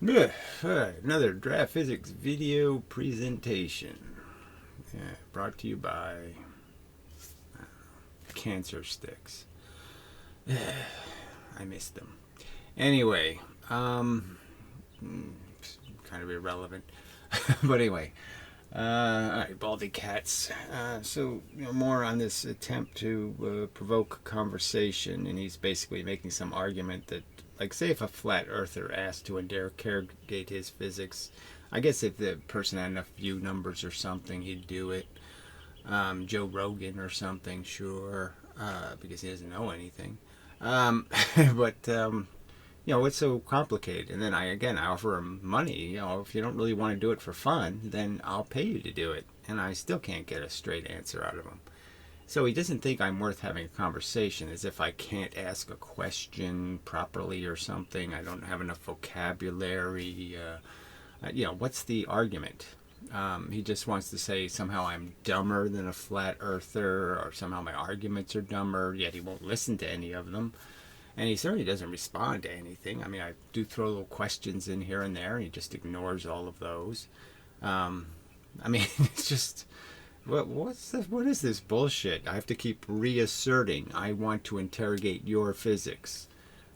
Yeah, another draft physics video presentation. Yeah, brought to you by cancer sticks. I missed them. Anyway, kind of irrelevant. But anyway, all right, Baldy Catz. So, more on this attempt to provoke conversation, and he's basically making some argument that, like, say if a flat earther asked to interrogate his physics, I guess if the person had enough view numbers or something, he'd do it. Joe Rogan or something, sure, because he doesn't know anything. But what's so complicated? And then I offer him money. If you don't really want to do it for fun, then I'll pay you to do it. And I still can't get a straight answer out of him. So he doesn't think I'm worth having a conversation, as if I can't ask a question properly or something. I don't have enough vocabulary. What's the argument? He just wants to say somehow I'm dumber than a flat earther, or somehow my arguments are dumber, yet he won't listen to any of them. And he certainly doesn't respond to anything. I mean, I do throw little questions in here and there, and he just ignores all of those. It's just, what is this bullshit? I have to keep reasserting I want to interrogate your physics.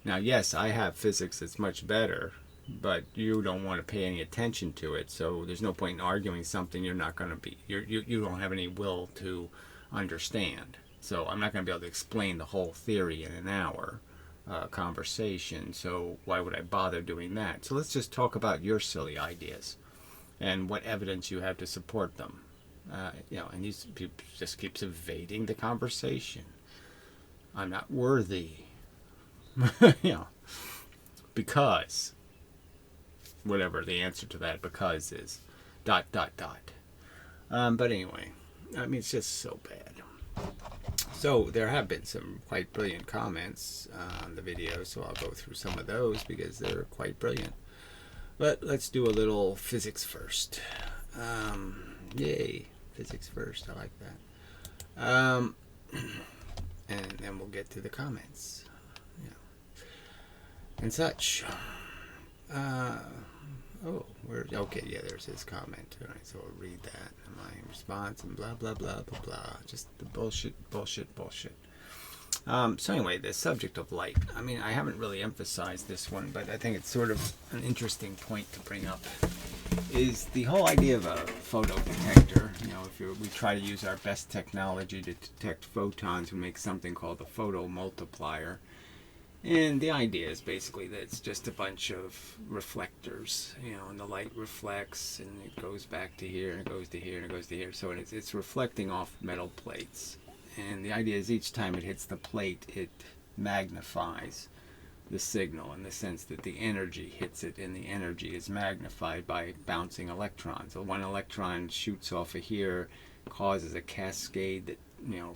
Now, yes, I have physics that's much better, but you don't want to pay any attention to it, so there's no point in arguing something you're not going to be, you don't have any will to understand. So I'm not going to be able to explain the whole theory in an hour conversation, so why would I bother doing that? So let's just talk about your silly ideas and what evidence you have to support them. And he just keeps evading the conversation. I'm not worthy. you know, because whatever the answer to that because is, dot dot dot. But anyway, it's just so bad. So there have been some quite brilliant comments on the video, so I'll go through some of those because they're quite brilliant. But let's do a little physics first. Yay, physics first, I like that. And then we'll get to the comments. And such. Okay, yeah, there's his comment. All right, so I'll read that. My response and blah, blah, blah, blah, blah. Just the bullshit. So anyway, the subject of light. I haven't really emphasized this one, but I think it's sort of an interesting point to bring up. Is the whole idea of a photodetector. We try to use our best technology to detect photons, we make something called a photomultiplier. And the idea is basically that it's just a bunch of reflectors, and the light reflects and it goes back to here and it goes to here and it goes to here. So it's reflecting off metal plates. And the idea is each time it hits the plate, it magnifies the signal in the sense that the energy hits it, and the energy is magnified by bouncing electrons. So one electron shoots off of here, causes a cascade that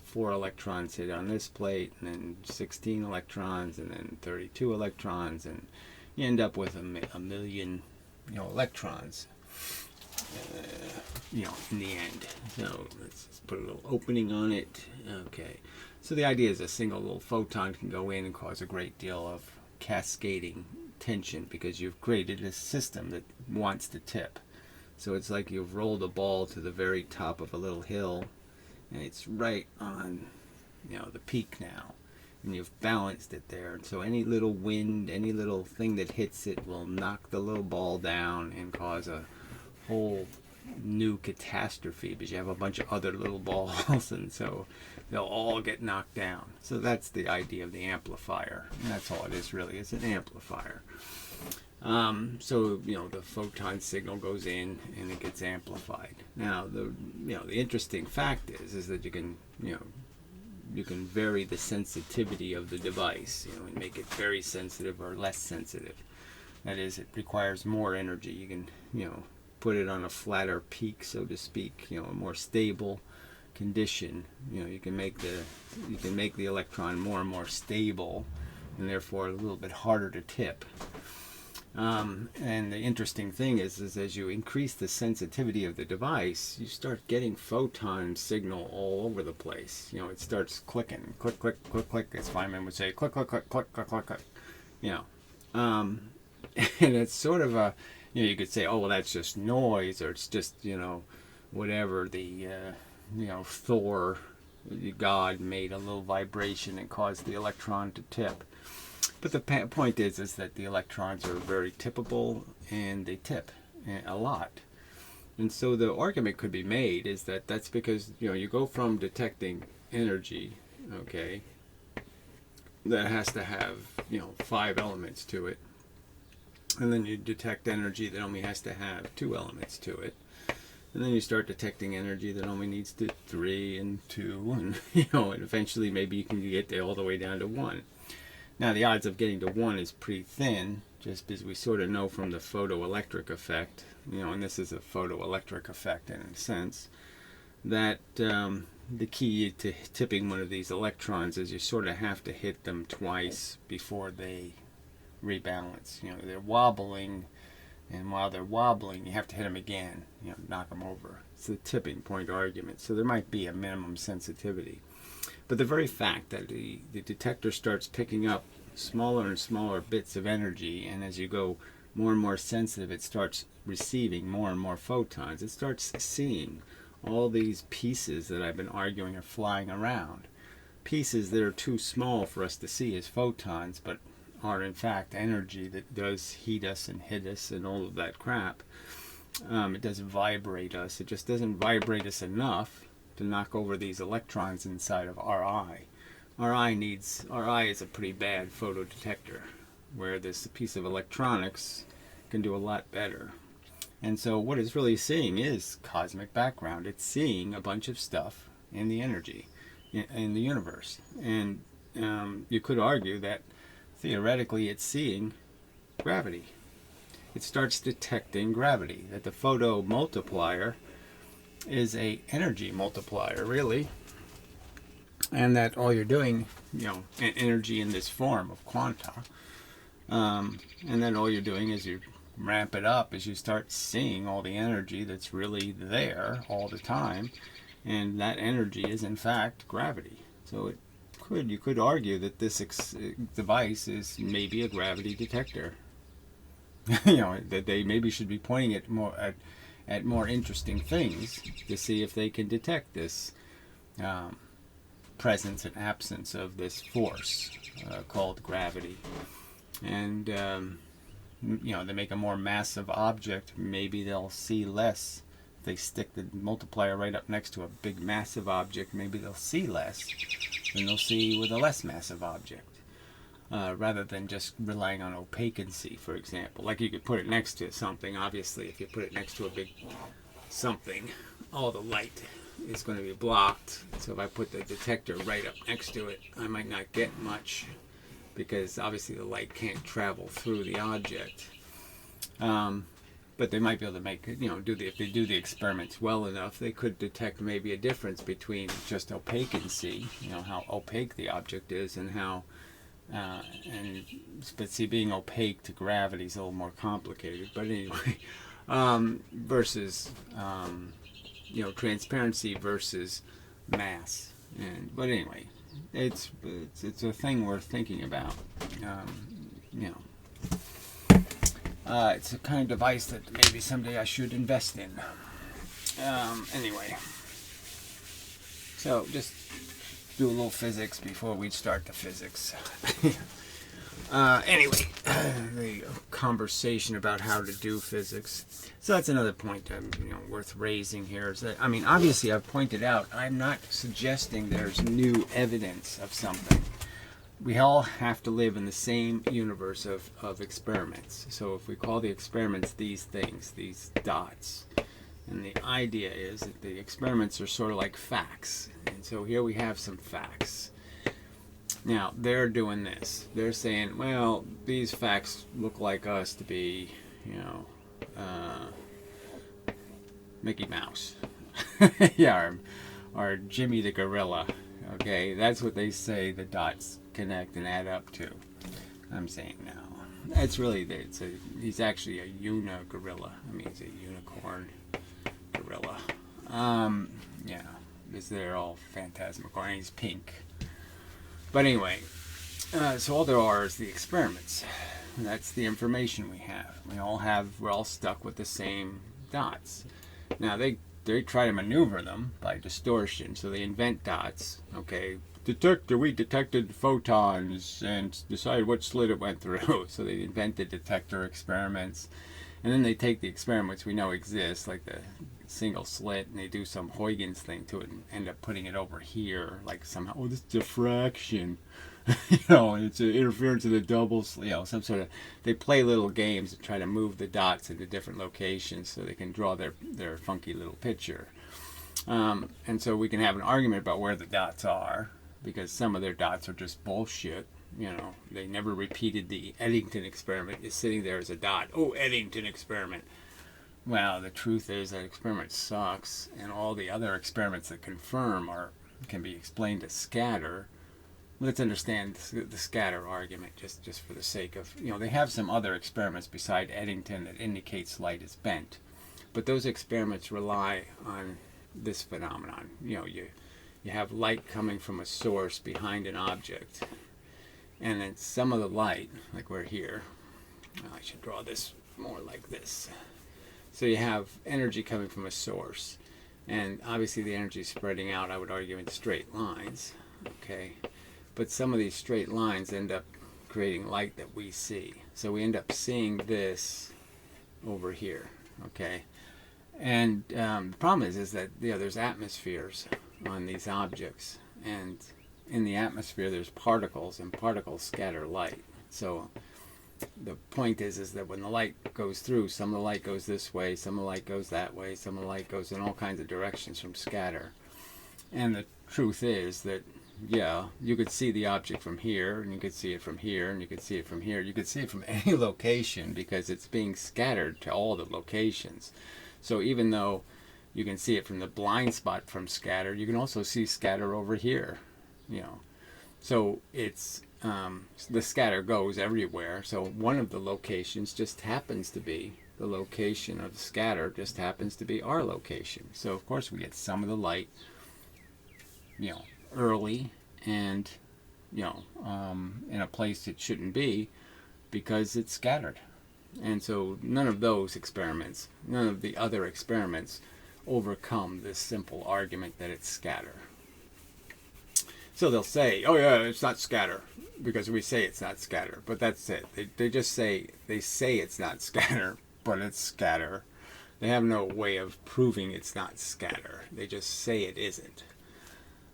4 electrons hit on this plate, and then 16 electrons, and then 32 electrons, and you end up with a million, electrons, in the end. So let's just put a little opening on it. Okay. So the idea is a single little photon can go in and cause a great deal of cascading tension because you've created a system that wants to tip. So it's like you've rolled a ball to the very top of a little hill, and it's right on, the peak now, and you've balanced it there. And so any little wind, any little thing that hits it will knock the little ball down and cause a whole new catastrophe because you have a bunch of other little balls, and so they'll all get knocked down. So that's the idea of the amplifier, and that's all it is really. It's an amplifier. So the photon signal goes in and it gets amplified. Now the interesting fact is that you can vary the sensitivity of the device, and make it very sensitive or less sensitive. That is, it requires more energy. You can put it on a flatter peak, so to speak, a more stable condition. You can make the electron more and more stable, and therefore a little bit harder to tip. And the interesting thing is as you increase the sensitivity of the device, you start getting photon signal all over the place. It starts clicking, click, click, click, click, as Feynman would say, click, click, click, click, click, click, click. And it's sort of a, you could say, oh, well, that's just noise, or it's just, whatever, the, Thor, God, made a little vibration and caused the electron to tip. But the point is that the electrons are very tippable, and they tip a lot. And so the argument could be made is that that's because, you go from detecting energy, okay, that has to have, 5 elements to it. And then you detect energy that only has to have 2 elements to it. And then you start detecting energy that only needs 3 and 2. And, and eventually maybe you can get there all the way down to 1. Now, the odds of getting to 1 is pretty thin, just because we sort of know from the photoelectric effect, and this is a photoelectric effect in a sense, that the key to tipping one of these electrons is you sort of have to hit them twice before they rebalance. They're wobbling, and while they're wobbling, you have to hit them again, knock them over. It's the tipping point argument. So there might be a minimum sensitivity. But the very fact that the detector starts picking up smaller and smaller bits of energy, and as you go more and more sensitive, it starts receiving more and more photons. It starts seeing all these pieces that I've been arguing are flying around. Pieces that are too small for us to see as photons, but are in fact energy that does heat us and hit us and all of that crap. It doesn't vibrate us. It just doesn't vibrate us enough to knock over these electrons inside of our eye. Our eye is a pretty bad photodetector, where this piece of electronics can do a lot better. And so what it's really seeing is cosmic background. It's seeing a bunch of stuff in the energy, in the universe. And you could argue that theoretically it's seeing gravity. It starts detecting gravity, that the photomultiplier is a energy multiplier, really, and that all you're doing, energy in this form of quanta, and then all you're doing is you ramp it up as you start seeing all the energy that's really there all the time, and that energy is in fact gravity. So you could argue that this device is maybe a gravity detector. That they maybe should be pointing it more at more interesting things to see if they can detect this presence and absence of this force called gravity. And they make a more massive object, maybe they'll see less. If they stick the multiplier right up next to a big massive object, maybe they'll see less than they'll see with a less massive object. Rather than just relying on opacancy, for example. Like you could put it next to something. Obviously, if you put it next to a big something, all the light is going to be blocked. So if I put the detector right up next to it, I might not get much, because obviously the light can't travel through the object. But they might be able to make it, if they do the experiments well enough, they could detect maybe a difference between just opacancy, how opaque the object is, and how but see, being opaque to gravity is a little more complicated. But anyway, versus transparency versus mass. But anyway, it's a thing worth thinking about. It's a kind of device that maybe someday I should invest in. Anyway, so just do a little physics before we start the physics. Anyway, the conversation about how to do physics. So that's another point worth raising here. Is that, obviously I've pointed out, I'm not suggesting there's new evidence of something. We all have to live in the same universe of experiments. So if we call the experiments these things, these dots, and the idea is that the experiments are sort of like facts. And so here we have some facts. Now, they're doing this. They're saying, well, these facts look like us to be, Mickey Mouse. Yeah, or Jimmy the Gorilla. Okay, that's what they say the dots connect and add up to. I'm saying no. It's really, he's actually a unigorilla. He's a unicorn gorilla. Because they're all phantasmical, and he's pink. But anyway, so all there are is the experiments. That's the information we have. We're all stuck with the same dots. Now they try to maneuver them by distortion, so they invent dots. Okay, we detected photons and decided what slit it went through. So they invented detector experiments, and then they take the experiments we know exist, like the single slit, and they do some Huygens thing to it and end up putting it over here, like somehow, oh, this diffraction. It's an interference of the double slit, some sort of, they play little games to try to move the dots into different locations so they can draw their funky little picture. And so we can have an argument about where the dots are, because some of their dots are just bullshit. They never repeated the Eddington experiment. It's sitting there as a dot. Oh, Eddington experiment. Well, the truth is that experiment sucks, and all the other experiments that confirm can be explained as scatter. Let's understand the scatter argument just for the sake of, they have some other experiments beside Eddington that indicates light is bent. But those experiments rely on this phenomenon. You have light coming from a source behind an object. And then some of the light, like we're here, I should draw this more like this. So you have energy coming from a source. And obviously the energy is spreading out, I would argue, in straight lines. Okay. But some of these straight lines end up creating light that we see. So we end up seeing this over here. Okay. And the problem is that there's atmospheres on these objects. And in the atmosphere there's particles, and particles scatter light. So the point is that when the light goes through, some of the light goes this way, some of the light goes that way, some of the light goes in all kinds of directions from scatter. And the truth is that, you could see the object from here, and you could see it from here, and you could see it from here. You could see it from any location because it's being scattered to all the locations. So even though you can see it from the blind spot from scatter, you can also see scatter over here. So it's the scatter goes everywhere. So one of the locations just happens to be the location of the scatter, just happens to be our location. So of course we get some of the light, early and in a place it shouldn't be because it's scattered. And so none of those experiments, none of the other experiments overcome this simple argument that it's scatter. So they'll say, oh yeah, it's not scatter, because we say it's not scatter, but that's it. They just say, it's not scatter, but it's scatter. They have no way of proving it's not scatter. They just say it isn't.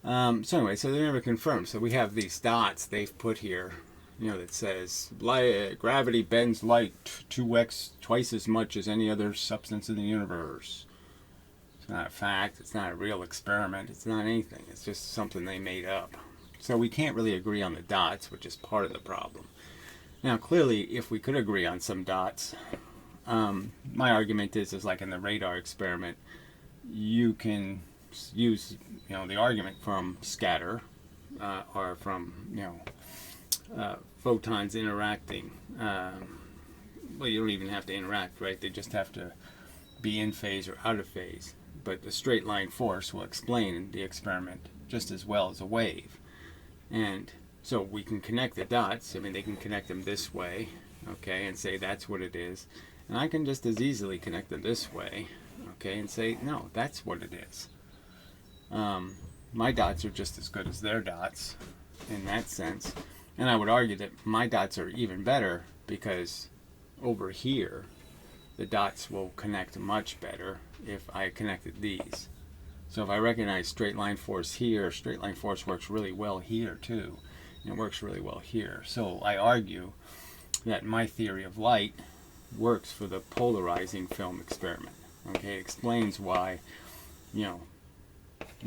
So anyway, so they never confirm. So we have these dots they've put here, that says gravity bends light 2x, twice as much as any other substance in the universe. It's not a fact. It's not a real experiment. It's not anything. It's just something they made up. So we can't really agree on the dots, which is part of the problem. Now, clearly, if we could agree on some dots, my argument is like in the radar experiment, you can use the argument from scatter or from photons interacting. Well, you don't even have to interact, right? They just have to be in phase or out of phase. But the straight line force will explain the experiment just as well as a wave. And so we can connect the dots. I mean, they can connect them this way, okay, and say that's what it is. And I can just as easily connect them this way, okay, and say, no, that's what it is. My dots are just as good as their dots in that sense. And I would argue that my dots are even better because over here, the dots will connect much better if I connected these. So if I recognize straight line force here, straight line force works really well here too. And it works really well here. So I argue that my theory of light works for the polarizing film experiment. Okay, it explains why, you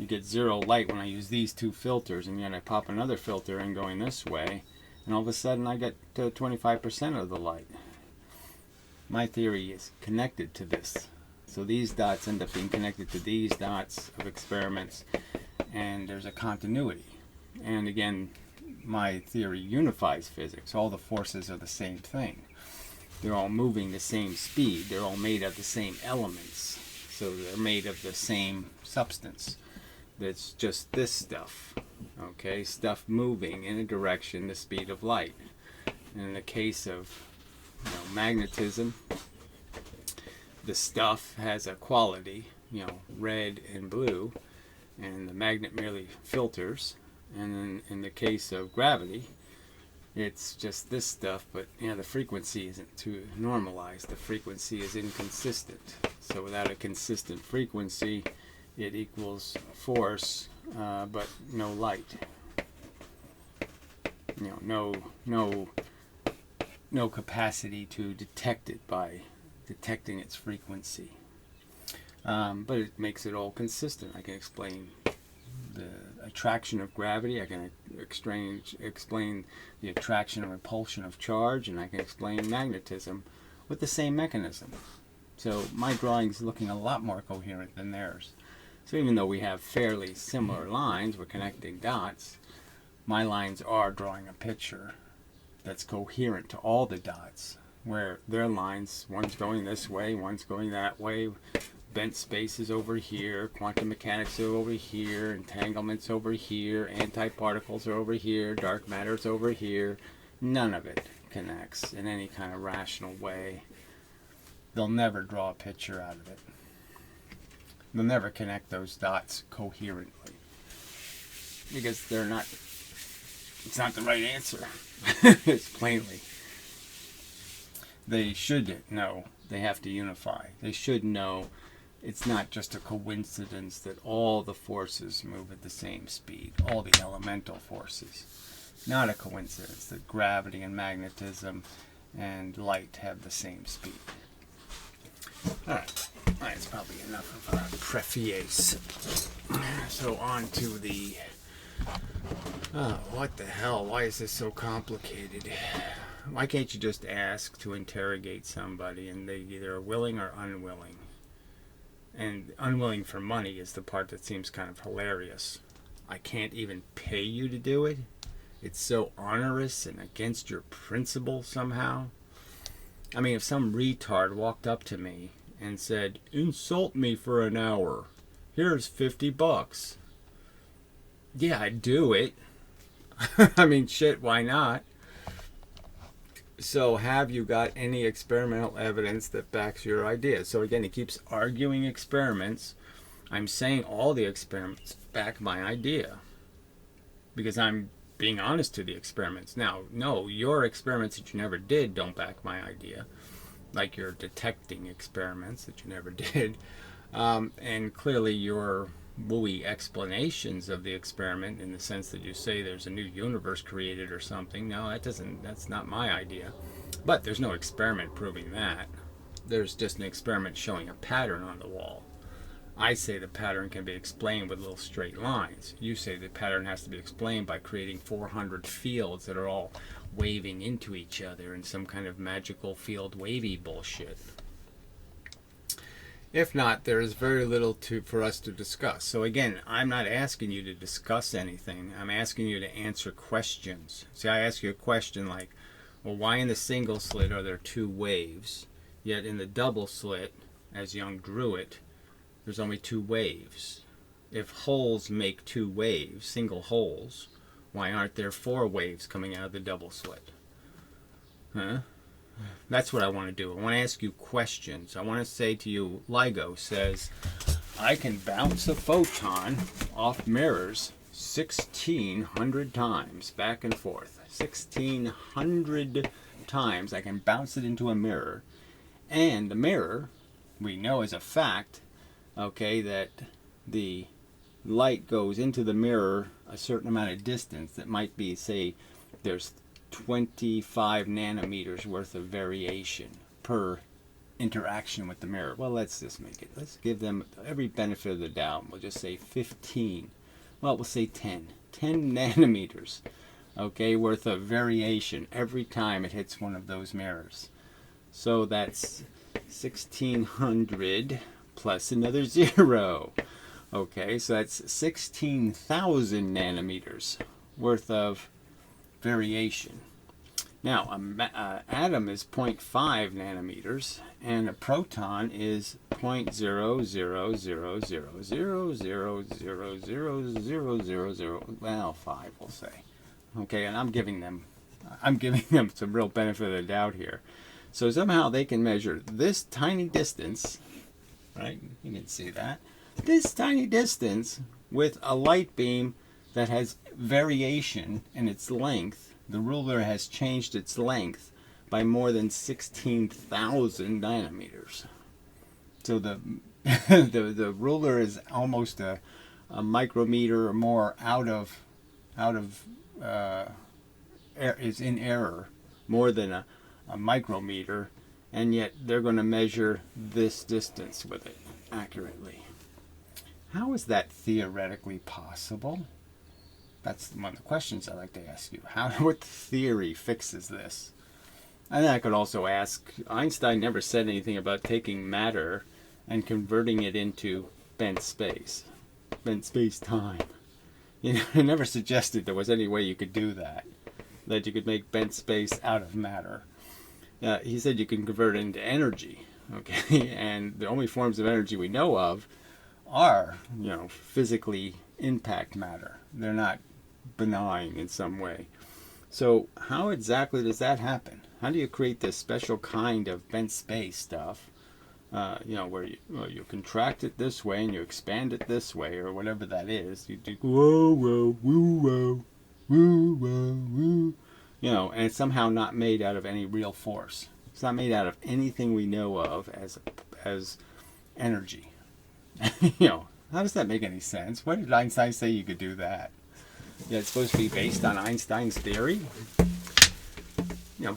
get zero light when I use these two filters, and yet I pop another filter in going this way, and all of a sudden I get to 25% of the light. My theory is connected to this. So these dots end up being connected to these dots of experiments, and there's a continuity. And again, my theory unifies physics. All the forces are the same thing. They're all moving the same speed. They're all made of the same elements. So they're made of the same substance. That's just this stuff. Okay, stuff moving in a direction the speed of light. And in the case of magnetism, the stuff has a quality, red and blue, and the magnet merely filters. And then in the case of gravity, it's just this stuff, but the frequency isn't too normalized. The frequency is inconsistent. So without a consistent frequency, it equals force, but no light. No capacity to detect it by detecting its frequency. But it makes it all consistent. I can explain the attraction of gravity, I can explain the attraction and repulsion of charge, and I can explain magnetism with the same mechanism. So my drawing is looking a lot more coherent than theirs. So even though we have fairly similar lines, we're connecting dots, my lines are drawing a picture that's coherent to all the dots, where their lines, one's going this way, one's going that way, bent spaces over here, quantum mechanics are over here, entanglements over here, antiparticles are over here, dark matter's over here. None of it connects in any kind of rational way. They'll never draw a picture out of it. They'll never connect those dots coherently, because it's not the right answer. It's plainly. They should know they have to unify. They should know it's not just a coincidence that all the forces move at the same speed, all the elemental forces. Not a coincidence that gravity and magnetism and light have the same speed. Alright, that's probably enough of a preface. So on to the... Oh, what the hell? Why is this so complicated? Why can't you just ask to interrogate somebody and they either are willing or unwilling? And unwilling for money is the part that seems kind of hilarious. I can't even pay you to do it? It's so onerous and against your principle somehow? I mean, if some retard walked up to me and said, insult me for an hour, here's $50. Yeah, I'd do it. I mean, shit, why not? So have you got any experimental evidence that backs your idea? So again, he keeps arguing experiments. I'm saying all the experiments back my idea, because I'm being honest to the experiments. Now, no, your experiments that you never did don't back my idea, like your detecting experiments that you never did. And clearly your wooey explanations of the experiment, in the sense that you say there's a new universe created or something. No, that's not my idea. But there's no experiment proving that. There's just an experiment showing a pattern on the wall. I say the pattern can be explained with little straight lines. You say the pattern has to be explained by creating 400 fields that are all waving into each other in some kind of magical field wavy bullshit. If not, there is very little for us to discuss. So again, I'm not asking you to discuss anything. I'm asking you to answer questions. See, I ask you a question like, well, why in the single slit are there 2 waves, yet in the double slit, as Young drew it, there's only 2 waves? If holes make 2 waves, single holes, why aren't there 4 waves coming out of the double slit? Huh? That's what I want to do. I want to ask you questions. I want to say to you, LIGO says, I can bounce a photon off mirrors 1,600 times back and forth. 1,600 times I can bounce it into a mirror. And the mirror, we know as a fact, okay, that the light goes into the mirror a certain amount of distance that might be, say, there's 25 nanometers worth of variation per interaction with the mirror. Well, let's let's give them every benefit of the doubt. We'll just say 15. Well, we'll say 10 nanometers, okay, worth of variation every time it hits one of those mirrors. So that's 1,600 plus another 0. Okay, so that's 16,000 nanometers worth of variation. Now, an atom is 0.5 nanometers, and a proton is 0.00000000000, well, 5, we'll say. Okay, and I'm giving them some real benefit of the doubt here. So somehow they can measure this tiny distance, right? You can see that. This tiny distance with a light beam that has variation in its length. The ruler has changed its length by more than 16,000 nanometers. So the the ruler is almost a micrometer or more is in error, more than a micrometer, and yet they're going to measure this distance with it accurately. How is that theoretically possible? That's one of the questions I like to ask you. What theory fixes this? And then I could also ask, Einstein never said anything about taking matter and converting it into bent space-time. He never suggested there was any way you could do that you could make bent space out of matter. He said you can convert it into energy, okay? And the only forms of energy we know of are, physically impact matter. They're not benign in some way. So how exactly does that happen? How do you create this special kind of bent space stuff, where you contract it this way and you expand it this way, or whatever that is. You do whoa, whoa, woo, whoa, woo, whoa, woo. And it's somehow not made out of any real force. It's not made out of anything we know of as energy. How does that make any sense? Why did Einstein say you could do that? It's supposed to be based on Einstein's theory.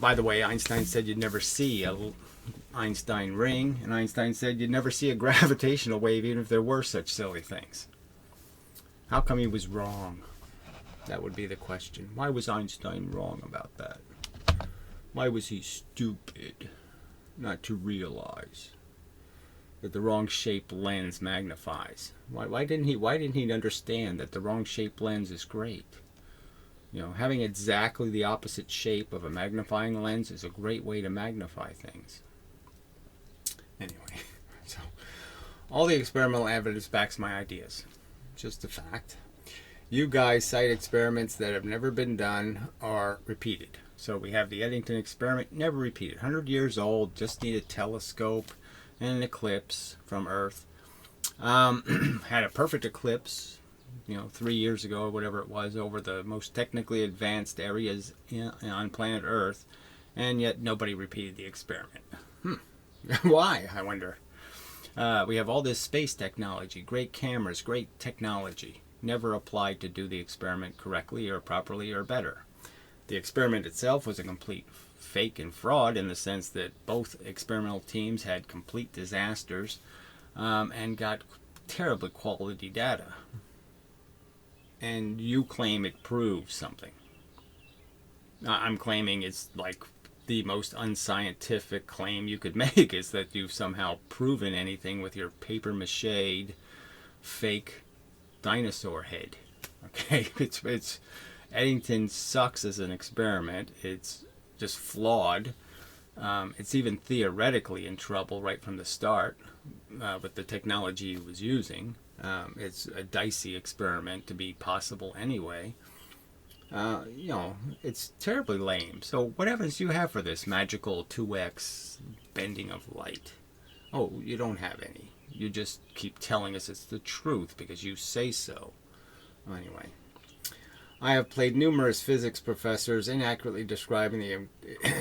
By the way, Einstein said you'd never see a Einstein ring, and Einstein said you'd never see a gravitational wave even if there were such silly things. How come he was wrong? That would be the question. Why was Einstein wrong about that? Why was he stupid not to realize that the wrong shaped lens magnifies? Why didn't he understand that the wrong shaped lens is great? Having exactly the opposite shape of a magnifying lens is a great way to magnify things. Anyway, so all the experimental evidence backs my ideas. Just a fact. You guys cite experiments that have never been done or repeated. So we have the Eddington experiment, never repeated. 100 years old, just need a telescope and an eclipse from Earth. Had a perfect eclipse, 3 years ago or whatever it was, over the most technically advanced areas on planet Earth, and yet nobody repeated the experiment. Why, I wonder? We have all this space technology, great cameras, great technology, never applied to do the experiment correctly or properly or better. The experiment itself was a complete fake and fraud in the sense that both experimental teams had complete disasters and got terribly quality data. And you claim it proves something. I'm claiming it's like the most unscientific claim you could make is that you've somehow proven anything with your paper-mache'd fake dinosaur head. Okay, it's Eddington sucks as an experiment. It's just flawed. It's even theoretically in trouble right from the start with the technology he was using. It's a dicey experiment to be possible anyway. It's terribly lame. So what evidence do you have for this magical 2x bending of light? Oh, you don't have any. You just keep telling us it's the truth because you say so. Anyway, I have played numerous physics professors inaccurately describing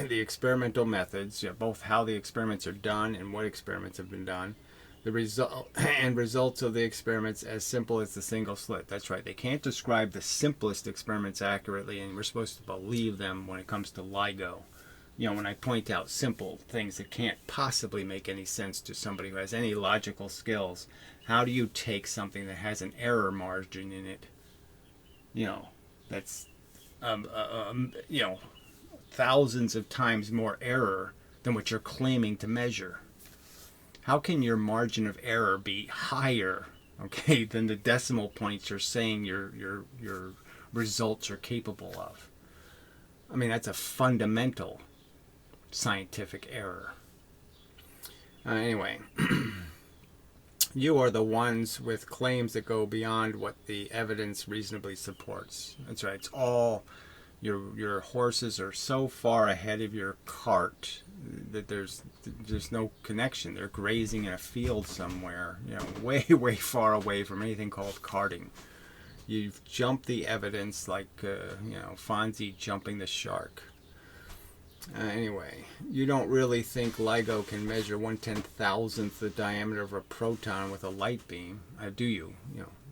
the experimental methods, both how the experiments are done and what experiments have been done. The results of the experiments as simple as the single slit. That's right. They can't describe the simplest experiments accurately, and we're supposed to believe them when it comes to LIGO. When I point out simple things that can't possibly make any sense to somebody who has any logical skills, how do you take something that has an error margin in it, that's, thousands of times more error than what you're claiming to measure? How can your margin of error be higher, than the decimal points you're saying your results are capable of? I mean, that's a fundamental scientific error. Anyway, you are the ones with claims that go beyond what the evidence reasonably supports. That's right. It's all Your horses are so far ahead of your cart that there's no connection. They're grazing in a field somewhere, way far away from anything called carting. You've jumped the evidence like Fonzie jumping the shark. Anyway, you don't really think LIGO can measure 1/10,000th the diameter of a proton with a light beam, do you?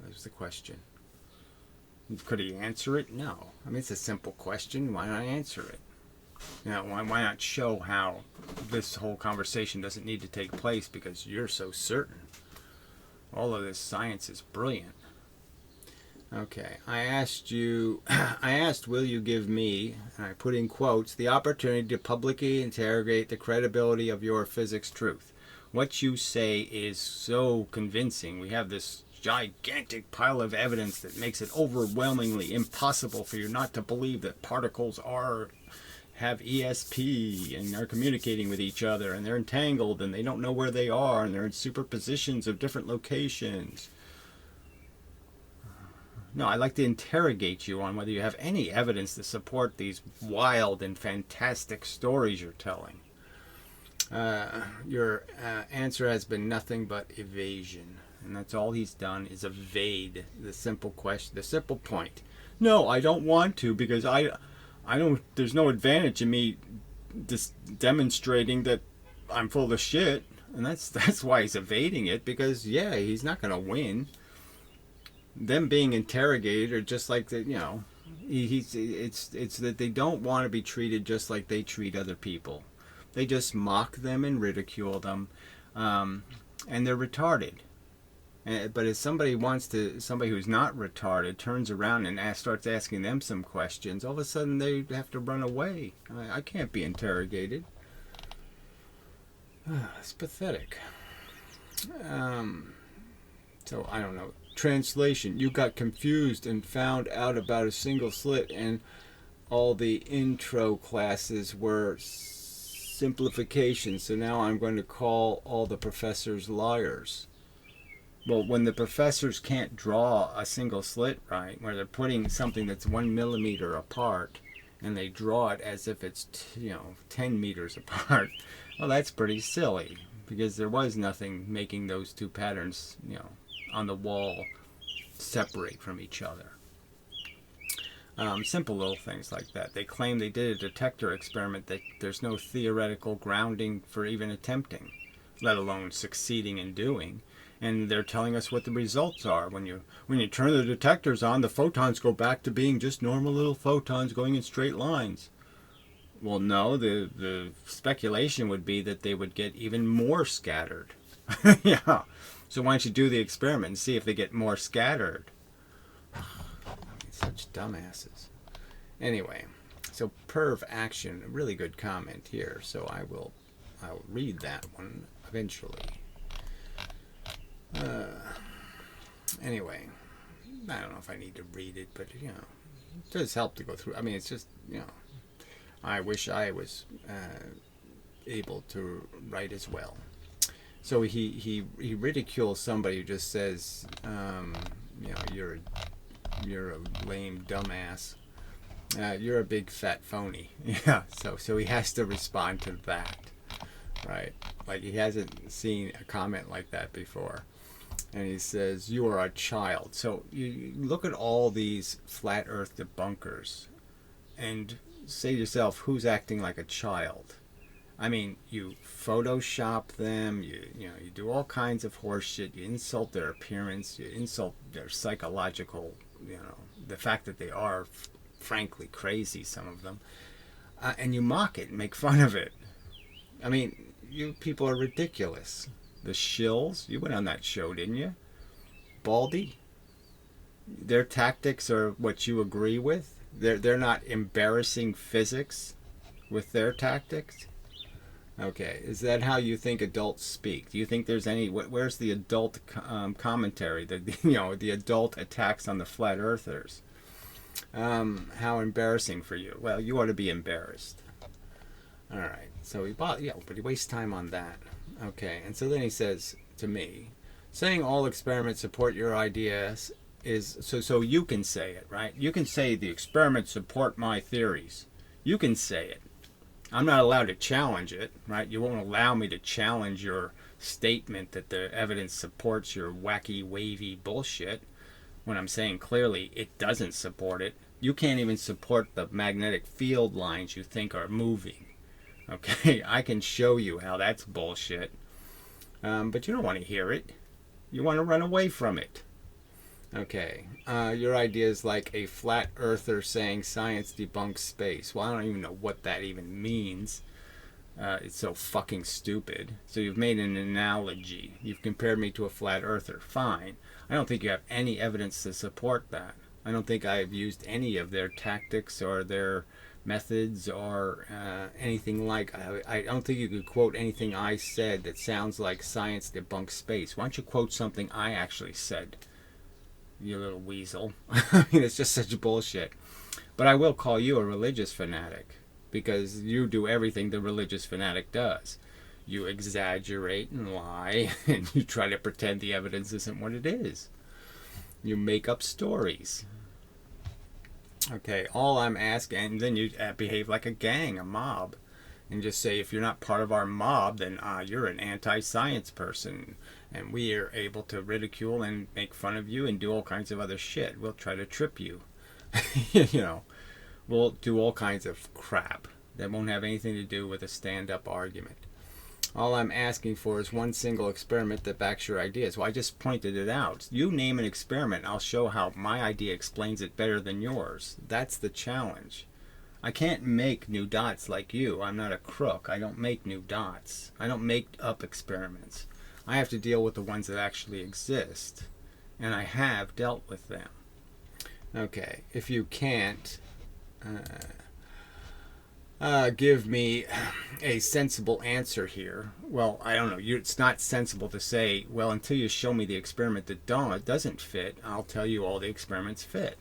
That's the question. Could he answer it? No. I mean, it's a simple question. Why not answer it? Why not show how this whole conversation doesn't need to take place because you're so certain? All of this science is brilliant. Okay, I asked, will you give me, and I put in quotes, the opportunity to publicly interrogate the credibility of your physics truth. What you say is so convincing. We have this gigantic pile of evidence that makes it overwhelmingly impossible for you not to believe that particles have ESP and are communicating with each other, and they're entangled and they don't know where they are, and they're in superpositions of different locations. No, I'd like to interrogate you on whether you have any evidence to support these wild and fantastic stories you're telling. Your answer has been nothing but evasion. And that's all he's done is evade the simple question, the simple point. No, I don't want to because I don't. There's no advantage in me just demonstrating that I'm full of shit, and that's why he's evading it, because he's not going to win. Them being interrogated are just like the, it's that they don't want to be treated just like they treat other people. They just mock them and ridicule them, and they're retarded. But if somebody who's not retarded turns around and starts asking them some questions, all of a sudden they have to run away. I can't be interrogated. It's pathetic. So I don't know. Translation: you got confused and found out about a single slit, and all the intro classes were simplifications. So now I'm going to call all the professors liars. Well, when the professors can't draw a single slit, right, where they're putting something that's 1 millimeter apart, and they draw it as if it's 10 meters apart, well, that's pretty silly, because there was nothing making those two patterns, on the wall separate from each other. Simple little things like that. They claim they did a detector experiment that there's no theoretical grounding for even attempting, let alone succeeding in doing. And they're telling us what the results are. When you turn the detectors on, the photons go back to being just normal little photons going in straight lines. Well, no, the speculation would be that they would get even more scattered. Yeah. So why don't you do the experiment and see if they get more scattered? Such dumbasses. Anyway, so perv action, a really good comment here. So I'll read that one eventually. Anyway, I don't know if I need to read it, but it does help to go through. I mean, it's just I wish I was able to write as well. So he ridicules somebody who just says, you're a lame dumbass. You're a big fat phony. Yeah. So he has to respond to that, right? Like he hasn't seen a comment like that before. And he says, you are a child. So you look at all these flat earth debunkers and say to yourself, who's acting like a child? I mean, you Photoshop them, you do all kinds of horse shit, you insult their appearance, you insult their psychological, the fact that they are frankly crazy, some of them, and you mock it and make fun of it. I mean, you people are ridiculous. The Shills, you went on that show, didn't you? Baldy? Their tactics are what you agree with? They're not embarrassing physics with their tactics? Okay, is that how you think adults speak? Do you think there's any? Where's the adult commentary? The adult attacks on the flat earthers. How embarrassing for you. Well, you ought to be embarrassed. All right. So but he wastes time on that. Okay, and so then he says to me, saying all experiments support your ideas is so you can say it, right? You can say the experiments support my theories. You can say it. I'm not allowed to challenge it, right? You won't allow me to challenge your statement that the evidence supports your wacky, wavy bullshit when I'm saying clearly it doesn't support it. You can't even support the magnetic field lines you think are moving. Okay, I can show you how that's bullshit, but you don't want to hear it. You want to run away from it. Okay, your idea is like a flat earther saying science debunks space. Well, I don't even know what that even means. It's so fucking stupid. So you've made an analogy. You've compared me to a flat earther. Fine. I don't think you have any evidence to support that. I don't think I've used any of their tactics or their methods or anything like. I don't think you could quote anything I said that sounds like science debunks space. Why don't you quote something I actually said? You little weasel. I mean, it's just such bullshit. But I will call you a religious fanatic because you do everything the religious fanatic does. You exaggerate and lie, and you try to pretend the evidence isn't what it is. You make up stories. Okay, all I'm asking, and then you behave like a gang, a mob, and just say if you're not part of our mob, then you're an anti-science person. And we are able to ridicule and make fun of you and do all kinds of other shit. We'll try to trip you. You know, we'll do all kinds of crap that won't have anything to do with a stand-up argument. All I'm asking for is one single experiment that backs your ideas. Well, I just pointed it out. You name an experiment, I'll show how my idea explains it better than yours. That's the challenge. I can't make new dots like you. I'm not a crook. I don't make new dots. I don't make up experiments. I have to deal with the ones that actually exist, and I have dealt with them. Okay, if you can't give me a sensible answer here, well, I don't know. It's not sensible to say, well, until you show me the experiment that doesn't fit, I'll tell you all the experiments fit.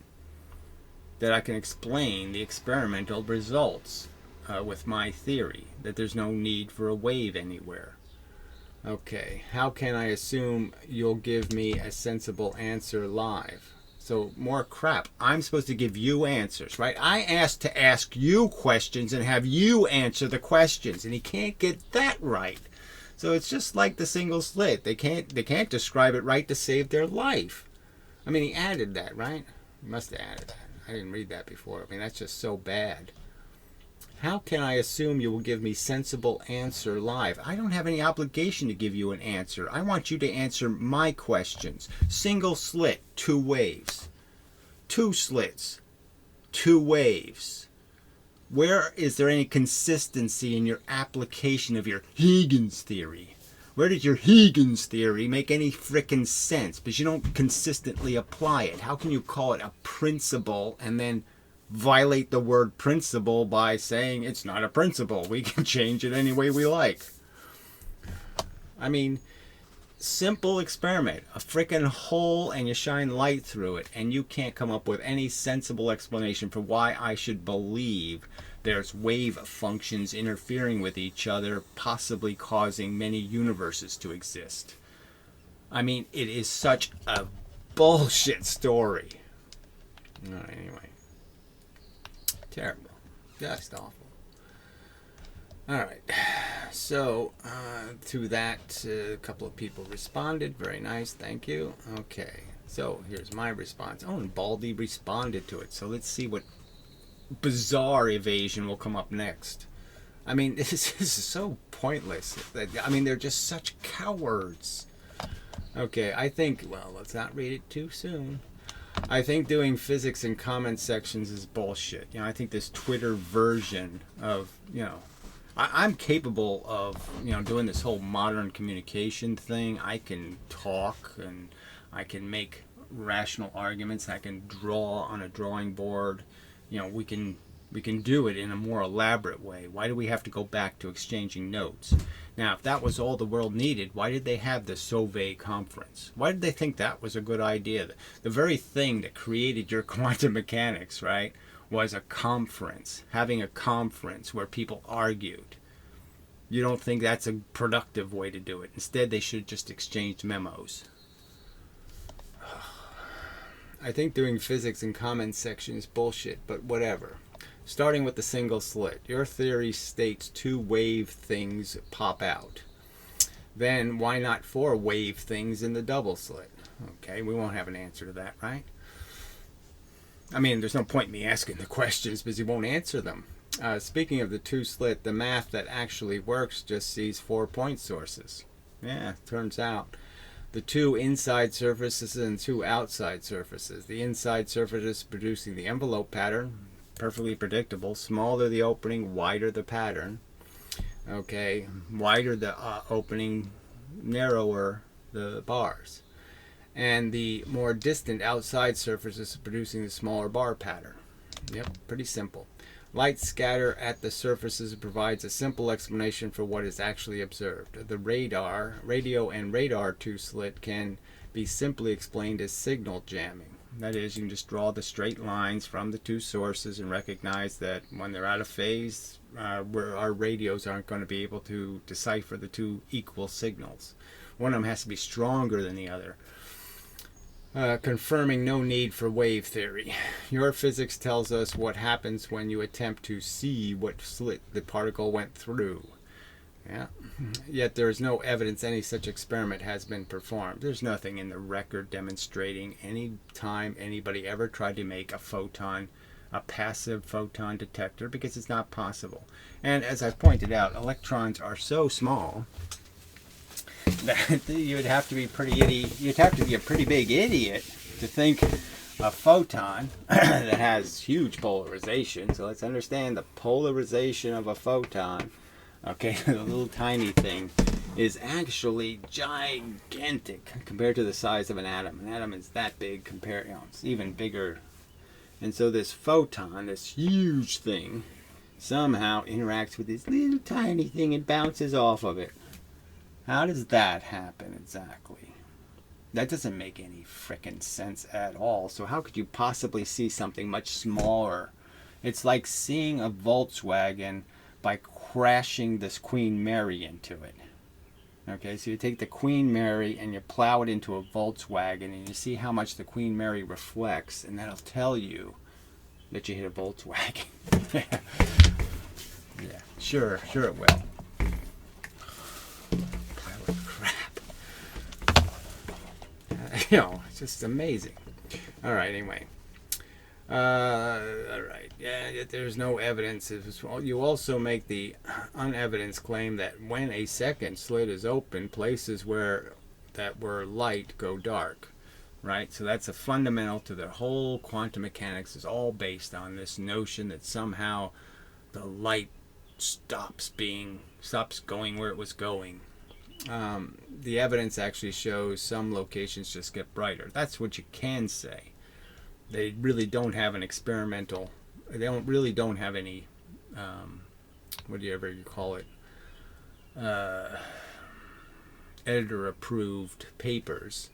That I can explain the experimental results with my theory, that there's no need for a wave anywhere. Okay, how can I assume you'll give me a sensible answer live? So more crap. I'm supposed to give you answers, right? I asked to ask you questions and have you answer the questions, and he can't get that right. So it's just like the single slit. They can't describe it right to save their life. I mean, he added that, right? He must have added that. I didn't read that before. I mean, that's just so bad. How can I assume you will give me sensible answer live? I don't have any obligation to give you an answer. I want you to answer my questions. Single slit, 2 waves. 2 slits, 2 waves. Where is there any consistency in your application of your Huygens theory? Where did your Huygens theory make any frickin' sense? Because you don't consistently apply it. How can you call it a principle and then violate the word principle by saying it's not a principle? We can change it any way we like. I mean, simple experiment. A frickin' hole and you shine light through it, and you can't come up with any sensible explanation for why I should believe there's wave functions interfering with each other, possibly causing many universes to exist. I mean, it is such a bullshit story. Anyway. Terrible. Just awful. Alright. So, to that, a couple of people responded. Very nice. Thank you. Okay. So, here's my response. Oh, and Baldy responded to it. So, let's see what bizarre evasion will come up next. I mean, this is so pointless. I mean, they're just such cowards. Okay, I think, well, let's not read it too soon. I think doing physics in comment sections is bullshit. You know, I think this Twitter version of, you know, I'm capable of, you know, doing this whole modern communication thing. I can talk and I can make rational arguments. I can draw on a drawing board. You know, we can do it in a more elaborate way. Why do we have to go back to exchanging notes? Now, if that was all the world needed, why did they have the Sauvé conference? Why did they think that was a good idea? The very thing that created your quantum mechanics, right, was a conference, having a conference where people argued. You don't think that's a productive way to do it? Instead, they should just exchange memos. I think doing physics in comments section is bullshit, but whatever. Starting with the single slit. Your theory states 2 wave things pop out. Then why not 4 wave things in the double slit? Okay, we won't have an answer to that, right? I mean, there's no point in me asking the questions because you won't answer them. Speaking of the 2 slit, the math that actually works just sees 4 point sources. Yeah, turns out. The 2 inside surfaces and 2 outside surfaces. The inside surface is producing the envelope pattern. Perfectly predictable. Smaller the opening, wider the pattern. Okay, wider the opening, narrower the bars. And the more distant outside surface is producing the smaller bar pattern. Yep, pretty simple. Light scatter at the surfaces provides a simple explanation for what is actually observed. The radio and radar 2 slit can be simply explained as signal jamming. That is, you can just draw the straight lines from the 2 sources and recognize that when they're out of phase, our radios aren't going to be able to decipher the 2 equal signals. One of them has to be stronger than the other. Confirming no need for wave theory. Your physics tells us what happens when you attempt to see what slit the particle went through. Yeah. Yet there is no evidence any such experiment has been performed. There's nothing in the record demonstrating any time anybody ever tried to make a photon, a passive photon detector, because it's not possible. And as I pointed out, electrons are so small that you'd have to be you'd have to be a pretty big idiot to think a photon that has huge polarization. So let's understand the polarization of a photon. Okay, the little tiny thing is actually gigantic compared to the size of an atom. An atom is that big compared, it's even bigger. And so this photon, this huge thing, somehow interacts with this little tiny thing and bounces off of it. How does that happen exactly? That doesn't make any frickin' sense at all. So how could you possibly see something much smaller? It's like seeing a Volkswagen by crashing this Queen Mary into it. Okay, so you take the Queen Mary and you plow it into a Volkswagen and you see how much the Queen Mary reflects, and that'll tell you that you hit a Volkswagen. Yeah, sure it will. Pile of crap. It's just amazing. All right, anyway. All right. Yeah, there's no evidence. You also make the unevidenced claim that when a second slit is open, places where light go dark, right? So that's a fundamental to the whole quantum mechanics. Is all based on this notion that somehow the light stops going where it was going. The evidence actually shows some locations just get brighter. That's what you can say. They really don't have an experimental. They don't have any. Whatever you call it. Editor-approved papers.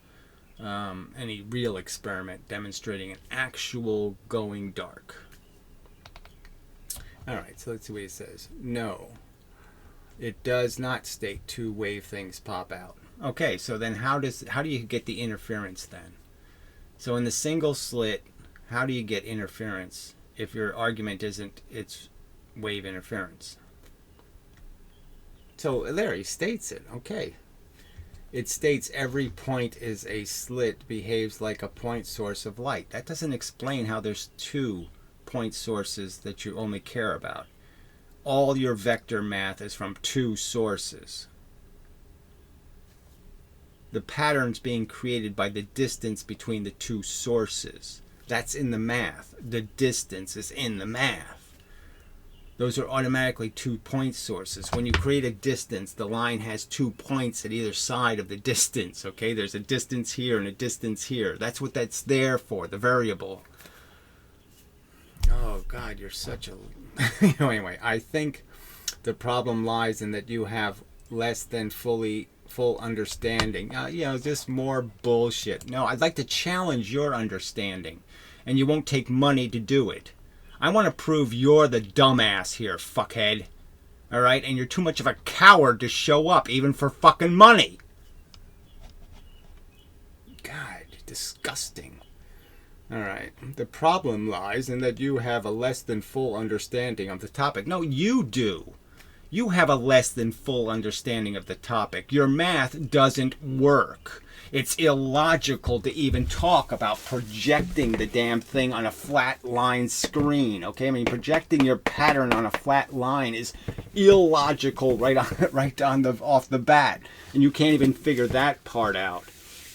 Any real experiment demonstrating an actual going dark. All right, so let's see what he says. No, it does not state 2 wave things pop out. Okay, so then how do you get the interference then? So in the single slit, how do you get interference if your argument isn't it's wave interference? So there he states it. Okay. It states every point is a slit behaves like a point source of light. That doesn't explain how there's 2 point sources that you only care about. All your vector math is from 2 sources. The pattern's being created by the distance between the 2 sources. That's in the math. The distance is in the math. Those are automatically 2 point sources. When you create a distance, the line has 2 points at either side of the distance. Okay, there's a distance here and a distance here. That's what that's there for, the variable. Oh God, you're such a... Anyway, I think the problem lies in that you have less than full understanding. Just more bullshit. No, I'd like to challenge your understanding, and you won't take money to do it. I want to prove you're the dumbass here, fuckhead. All right, and you're too much of a coward to show up, even for fucking money. God, disgusting. All right. The problem lies in that you have a less than full understanding of the topic. No, you do. You have a less than full understanding of the topic. Your math doesn't work. It's illogical to even talk about projecting the damn thing on a flat line screen. Okay, I mean, projecting your pattern on a flat line is illogical off the bat, and you can't even figure that part out.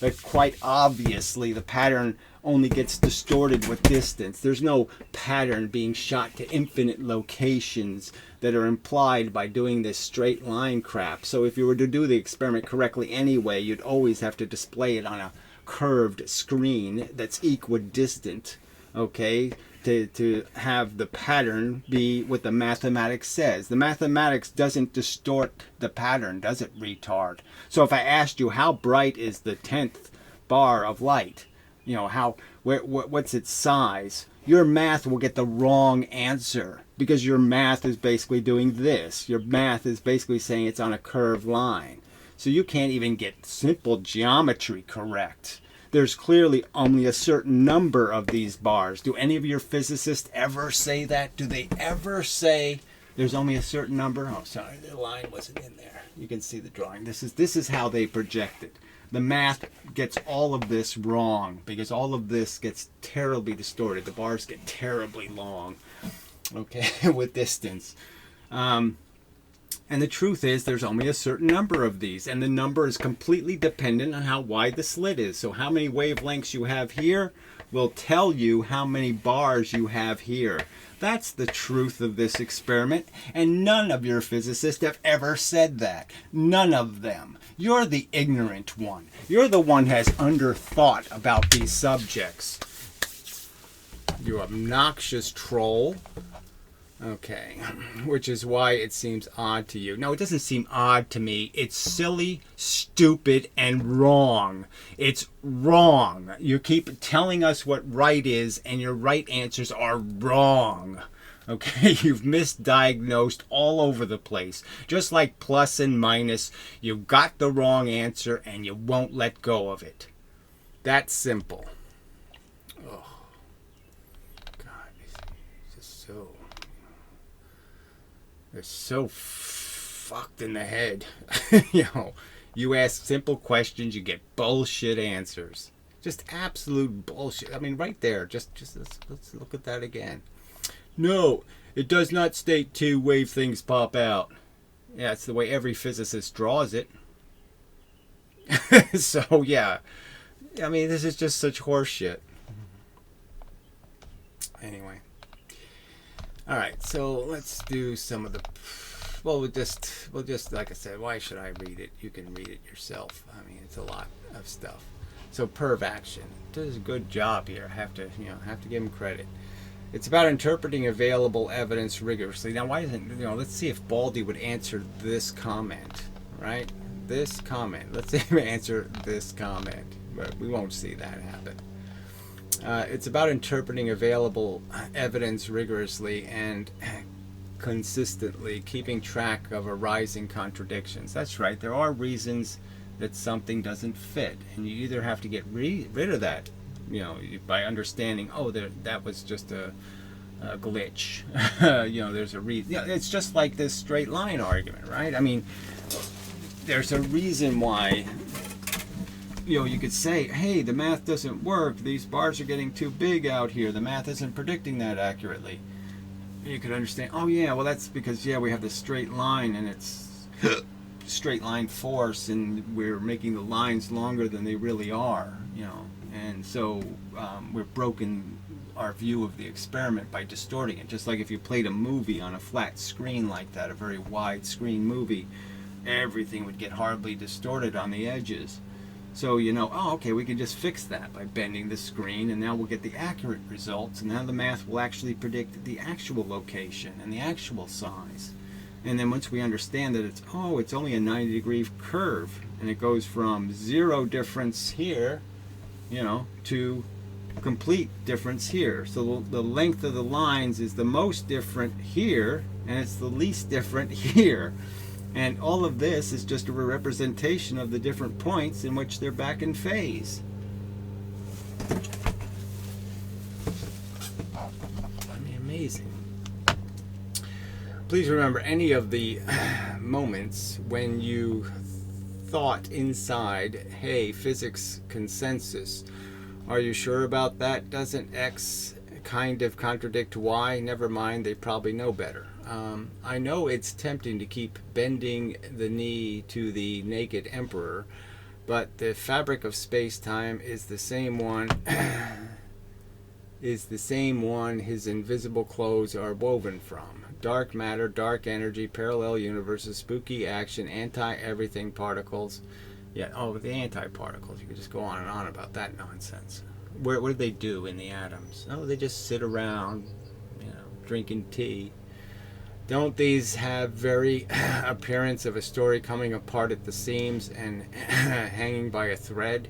But quite obviously, the pattern only gets distorted with distance. There's no pattern being shot to infinite locations that are implied by doing this straight line crap. So if you were to do the experiment correctly anyway, you'd always have to display it on a curved screen that's equidistant, okay, to have the pattern be what the mathematics says. The mathematics doesn't distort the pattern, does it, retard? So if I asked you how bright is the 10th bar of light, you know, what's its size, your math will get the wrong answer, because your math is basically doing this. Your math is basically saying it's on a curved line. So you can't even get simple geometry correct. There's clearly only a certain number of these bars. Do any of your physicists ever say that? Do they ever say there's only a certain number? Oh, sorry, the line wasn't in there. You can see the drawing. This is how they project it. The math gets all of this wrong, because all of this gets terribly distorted. The bars get terribly long, okay, with distance. And the truth is, there's only a certain number of these, and the number is completely dependent on how wide the slit is. So how many wavelengths you have here will tell you how many bars you have here. That's the truth of this experiment, and none of your physicists have ever said that. None of them. You're the ignorant one. You're the one who has underthought about these subjects. You obnoxious troll. Okay, which is why it seems odd to you. No, it doesn't seem odd to me. It's silly, stupid, and wrong. It's wrong. You keep telling us what right is, and your right answers are wrong. Okay, you've misdiagnosed all over the place. Just like plus and minus, you got the wrong answer, and you won't let go of it. That's simple. Oh, God, it's just so... They're so fucked in the head. You ask simple questions, you get bullshit answers. Just absolute bullshit. I mean, right there. Just let's look at that again. No, it does not state two wave things pop out. Yeah, it's the way every physicist draws it. So yeah, I mean, this is just such horseshit. Anyway. All right, so let's do some of the. Well, we'll just like I said. Why should I read it? You can read it yourself. I mean, it's a lot of stuff. So perv action does a good job here. I have to give him credit. It's about interpreting available evidence rigorously. Now, why isn't let's see if Baldy would answer this comment, right? This comment. Let's see him answer this comment, but we won't see that happen. It's about interpreting available evidence rigorously and consistently, keeping track of arising contradictions. That's right. There are reasons that something doesn't fit, and you either have to get rid of that, by understanding, oh, that was just a glitch. There's a reason. It's just like this straight line argument, right? I mean, there's a reason why. You could say, hey, the math doesn't work. These bars are getting too big out here. The math isn't predicting that accurately. You could understand, oh yeah, well that's because, we have this straight line and it's straight line force and we're making the lines longer than they really are, And so we've broken our view of the experiment by distorting it. Just like if you played a movie on a flat screen like that, a very wide screen movie, everything would get horribly distorted on the edges. So oh, okay, we can just fix that by bending the screen, and now we'll get the accurate results, and now the math will actually predict the actual location and the actual size. And then once we understand that it's only a 90-degree curve, and it goes from zero difference here, to complete difference here. So the length of the lines is the most different here, and it's the least different here. And all of this is just a representation of the different points in which they're back in phase. amazing. Please remember any of the moments when you thought inside, hey, physics consensus, are you sure about that? Doesn't X kind of contradict Y? Never mind, they probably know better. I know it's tempting to keep bending the knee to the naked emperor, but the fabric of space-time is the same one his invisible clothes are woven from. Dark matter, dark energy, parallel universes, spooky action, anti-everything particles. Yeah, the anti-particles. You could just go on and on about that nonsense. What do they do in the atoms? Oh, they just sit around, drinking tea. Don't these have very appearance of a story coming apart at the seams and hanging by a thread?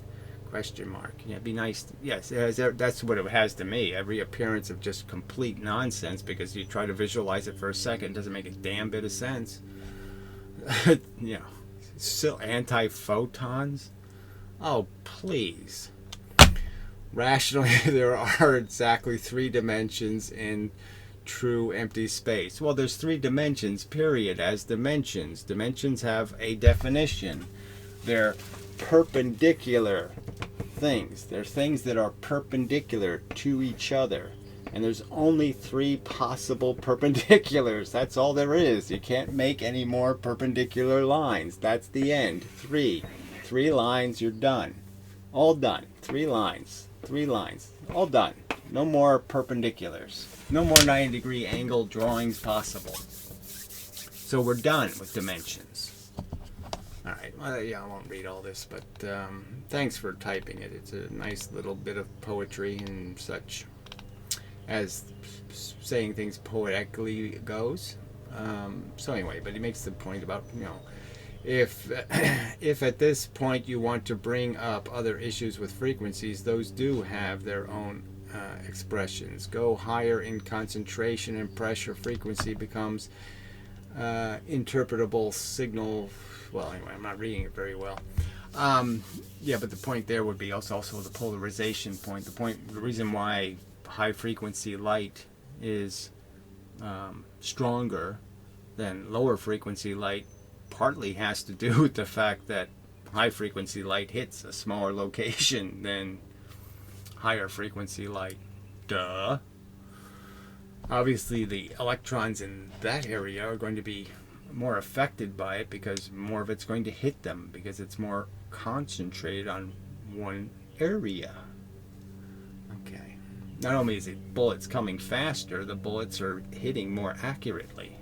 Question mark. Yeah, it'd be nice. Yes, that's what it has to me. Every appearance of just complete nonsense, because you try to visualize it for a second, it doesn't make a damn bit of sense. Still anti-photons? Oh, please. Rationally, there are exactly 3 dimensions in true empty space. Well, there's 3 dimensions, period, as dimensions. Dimensions have a definition. They're perpendicular things. They're things that are perpendicular to each other. And there's only 3 possible perpendiculars. That's all there is. You can't make any more perpendicular lines. That's the end. 3. 3 lines, you're done. All done. 3 lines. 3 lines. All done. No more perpendiculars. No more 90-degree angle drawings possible. So we're done with dimensions. Alright, well, I won't read all this, but thanks for typing it. It's a nice little bit of poetry and such, as saying things poetically goes. So anyway, but he makes the point about, if at this point you want to bring up other issues with frequencies, those do have their own expressions. Go higher in concentration and pressure, frequency becomes interpretable signal. Well, anyway, I'm not reading it very well. But the point there would be also the polarization point. The reason why high frequency light is stronger than lower frequency light partly has to do with the fact that high frequency light hits a smaller location than higher frequency light. Duh. Obviously, the electrons in that area are going to be more affected by it because more of it's going to hit them because it's more concentrated on one area. Okay. Not only is it bullets coming faster, the bullets are hitting more accurately.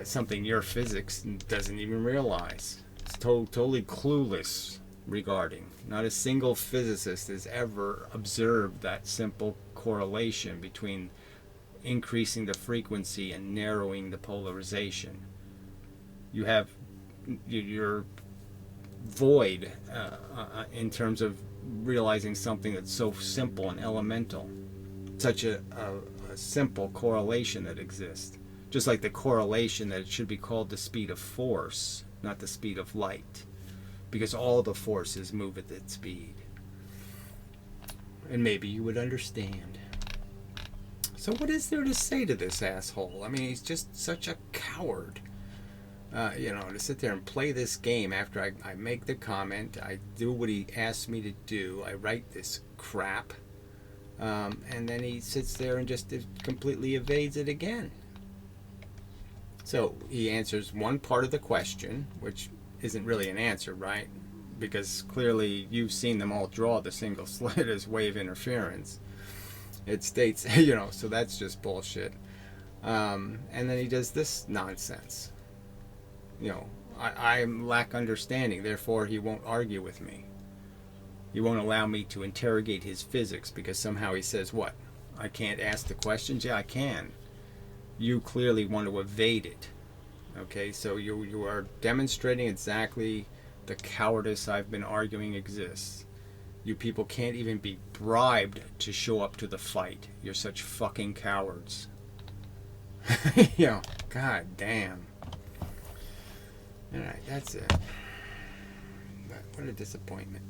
Something your physics doesn't even realize. It's totally clueless regarding. Not a single physicist has ever observed that simple correlation between increasing the frequency and narrowing the polarization. You're void in terms of realizing something that's so simple and elemental. Such a simple correlation that exists. Just like the correlation that it should be called the speed of force, not the speed of light. Because all the forces move at that speed. And maybe you would understand. So what is there to say to this asshole? I mean, he's just such a coward. To sit there and play this game after I make the comment, I do what he asks me to do, I write this crap, and then he sits there and just completely evades it again. So he answers one part of the question, which isn't really an answer, right? Because clearly you've seen them all draw the single slit as wave interference. It states, so that's just bullshit. And then he does this nonsense. I lack understanding, therefore he won't argue with me. He won't allow me to interrogate his physics because somehow he says, what? I can't ask the questions? Yeah, I can. You clearly want to evade it. Okay, so you are demonstrating exactly the cowardice I've been arguing exists. You people can't even be bribed to show up to the fight. You're such fucking cowards. God damn. Alright, that's it. But what a disappointment.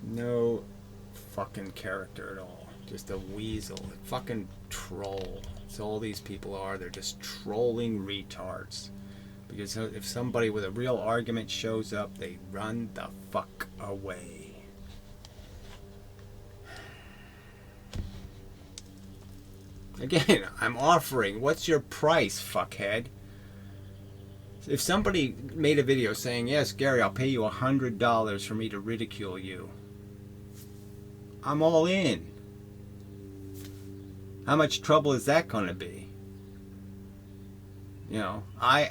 No fucking character at all. Just a weasel. A fucking troll. That's all these people are. They're just trolling retards. Because if somebody with a real argument shows up, they run the fuck away. Again, I'm offering. What's your price, fuckhead? If somebody made a video saying, yes, Gary, I'll pay you $100 for me to ridicule you, I'm all in. How much trouble is that going to be? You know,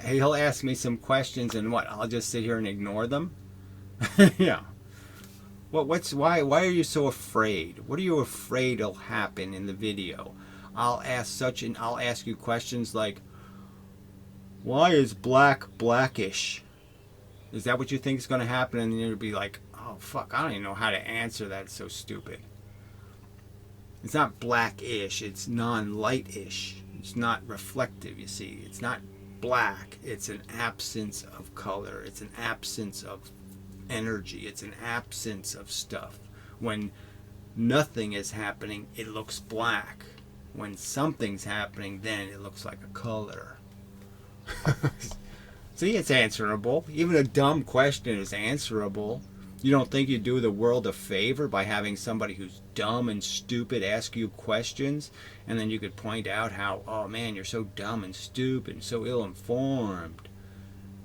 he'll ask me some questions and what? I'll just sit here and ignore them? Yeah. Why are you so afraid? What are you afraid will happen in the video? I'll ask you questions like, why is black blackish? Is that what you think is going to happen? And you'll be like, oh fuck, I don't even know how to answer that. It's so stupid. It's not blackish, it's non-lightish. It's not reflective, you see. It's not black. It's an absence of color. It's an absence of energy. It's an absence of stuff. When nothing is happening, it looks black. When something's happening, then it looks like a color. See, it's answerable. Even a dumb question is answerable. You don't think you do the world a favor by having somebody who's dumb and stupid ask you questions, and then you could point out how, oh man, you're so dumb and stupid and so ill-informed.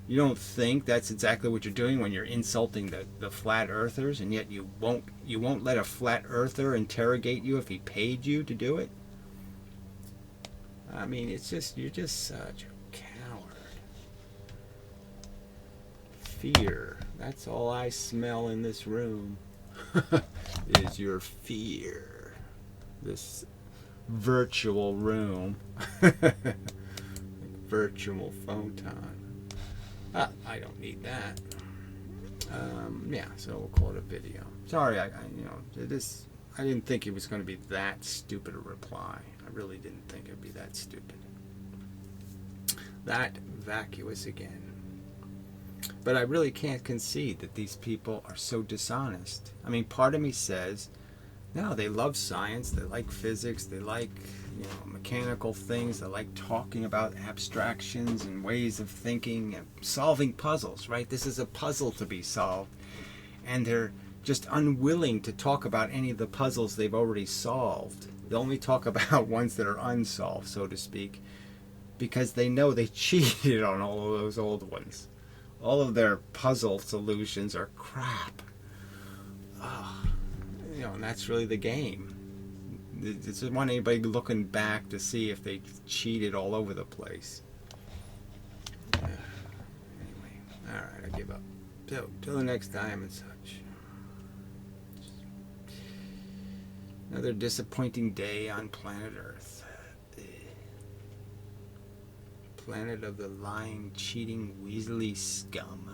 You don't think that's exactly what you're doing when you're insulting the flat earthers, and yet you won't let a flat earther interrogate you if he paid you to do it? I mean, you're just such a coward. Fear. That's all I smell in this room. Is your fear. This virtual room. Virtual photon. I don't need that. Yeah, so we'll call it a video. Sorry, I didn't think it was going to be that stupid a reply. I really didn't think it'd be that stupid. That vacuous again. But I really can't concede that these people are so dishonest. I mean, part of me says, no, they love science, they like physics, they like, mechanical things, they like talking about abstractions and ways of thinking and solving puzzles, right? This is a puzzle to be solved. And they're just unwilling to talk about any of the puzzles they've already solved. They only talk about ones that are unsolved, so to speak, because they know they cheated on all of those old ones. All of their puzzle solutions are crap. And that's really the game. This is want anybody looking back to see if they cheated all over the place. Anyway, alright, I give up. So, till the next time and such. Another disappointing day on planet Earth. Planet of the lying, cheating, weaselly scum.